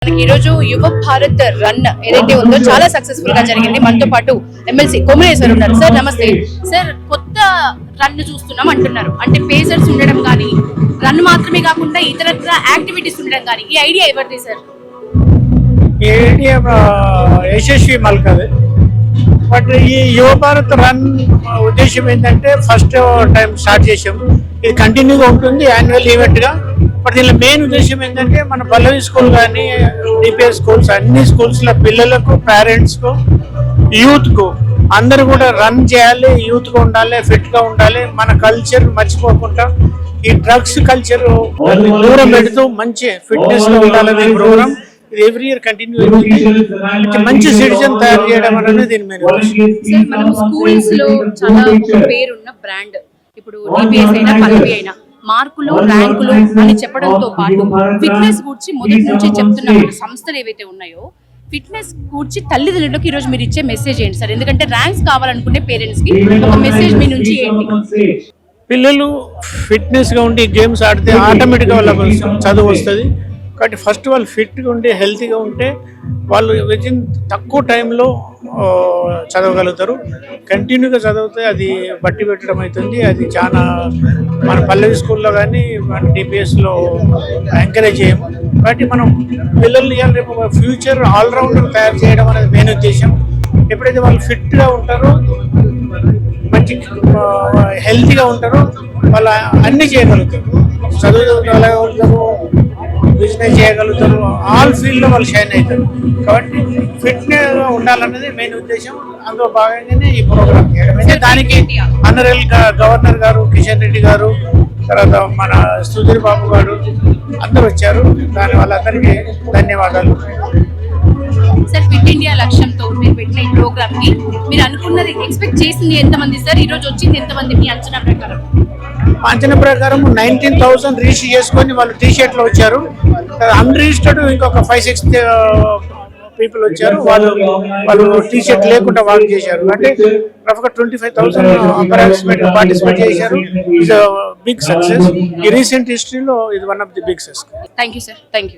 మనకి ఈ రోజు యువ భారత్ రన్ ఏదైతే ఉందో చాలా సక్సెస్ఫుల్ గా జరిగింది. మనతో పాటు ఎమ్మెల్సీ కొమరేశ్వర్ ఉన్నారు. సార్ నమస్తే సార్. కొత్త రన్ చూస్తున్నాం అంటున్నారు, అంటే పేసర్స్ ఉండడం కానీ రన్ మాత్రమే కాకుండా ఇతర యాక్టివిటీస్ ఉండడం కానీ, ఈ ఐడియా ఎవరిది సార్? ఈ ఐడియా యశస్వి మల్కది. బట్ ఈ యువ భారత్ రన్ ఉద్దేశం ఏంటంటే ఫస్ట్ టైం స్టార్ట్ చేసాం, ఇది కంటిన్యూగా ఉంటుంది యాన్యువల్ ఈవెంట్ గా. బట్ దీనిలో మెయిన్ ఉద్దేశం ఏంటంటే మన పల్లవి స్కూల్ కానీ డిపిఎస్ స్కూల్స్ అన్ని స్కూల్స్లో పిల్లలకు, పేరెంట్స్కు, యూత్కు అందరూ కూడా రన్ చేయాలి, యూత్గా ఉండాలి, ఫిట్గా ఉండాలి, మన కల్చర్ మర్చిపోకుండా ఈ డ్రగ్స్ కల్చర్ దూరం పెడుతూ మంచి ఫిట్నెస్లో ఉండాలనే ప్రోగ్రామ్ ఇది ఎవ్రీ ఇయర్ కంటిన్యూ అవుతుంది. మంచి సిటిజన్ తయారు చేయడం అనేది దీని మీద. మనం స్కూల్స్ లో చాలా పేరున్న బ్రాండ్, ఇప్పుడు డిపిఎస్ అయినా పల్లవి అయినా మార్కులు, ర్యాంకులు అని చెప్పడంతో పాటు ఫిట్నెస్ గురించి మొదటి నుంచి చెప్తున్న సంస్థలు ఏవైతే ఉన్నాయో, ఫిట్నెస్ గురించి తల్లిదండ్రులకు ఈ రోజు మీరు ఇచ్చే మెసేజ్ ఏంటి సార్? ఎందుకంటే ర్యాంక్స్ కావాలనుకునే పేరెంట్స్ కి ఒక మెసేజ్ మీ నుంచి ఏంటి? పిల్లలు ఫిట్నెస్ గా ఉండి గేమ్స్ ఆడితే ఆటోమేటిక్గా వాళ్ళకు చదువు వస్తుంది. కాబట్టి ఫస్ట్ వాళ్ళు ఫిట్గా ఉండి హెల్తీగా ఉంటే వాళ్ళు వితిన్ తక్కువ టైంలో చదవగలుగుతారు. కంటిన్యూగా చదివితే అది బట్టి పెట్టడం అవుతుంది. అది చాలా మన పల్లవి స్కూల్లో కానీ మన డిపిఎస్లో ఎంకరేజ్ చేయము. కాబట్టి మనం పిల్లల్ని రేపు ఫ్యూచర్ ఆల్రౌండర్ తయారు చేయడం అనేది మెయిన్ ఉద్దేశం. ఎప్పుడైతే వాళ్ళు ఫిట్గా ఉంటారో, మంచి హెల్తీగా ఉంటారో, వాళ్ళు అన్నీ చేయగలుగుతారు. చదువుగలుగుతారు, బిజినెస్ చేయగలుగుతారు, ఆల్ ఫీల్డ్లో వాళ్ళు షైన్ అవుతారు. కాబట్టి ఫిట్నెస్గా ఉండాలన్నది మెయిన్ ఉద్దేశం. అందులో భాగంగానే ఈ ప్రోగ్రామ్ చేయడం. దానికి ఆనరల్ గవర్నర్ గారు, కిషన్ రెడ్డి గారు, తర్వాత మన సుధీర్ బాబు గారు అందరూ వచ్చారు. దాని వాళ్ళందరికీ ధన్యవాదాలు. సార్, ఫిట్ ఇండియా లక్ష్యంతో మీరు పెట్టిన ఈ ప్రోగ్రామ్ కి మీరు అనుకున్నది ఎక్స్పెక్ట్ చేసింది ఎంతమంది సార్? ఈ రోజు వచ్చింది ఎంతమంది మీ అంచనా ప్రకారం? అంచనా ప్రకారం 19,000 రిజిస్టర్ చేసుకొని వాళ్ళు టీ షర్ట్లో వచ్చారు. అన్రిజిస్టర్డ్ ఇంకొక 5-6 పీపుల్ వచ్చారు. వాళ్ళు టీ షర్ట్ లేకుండా వాక్ చేశారు. అంటే రఫ్గా 25,000 అప్రాక్సిమేట్ పార్టిసిపేట్ చేశారు. It's big success. ఈ రీసెంట్ హిస్టరీలో ఇది one of the big success. Thank you sir. Thank you.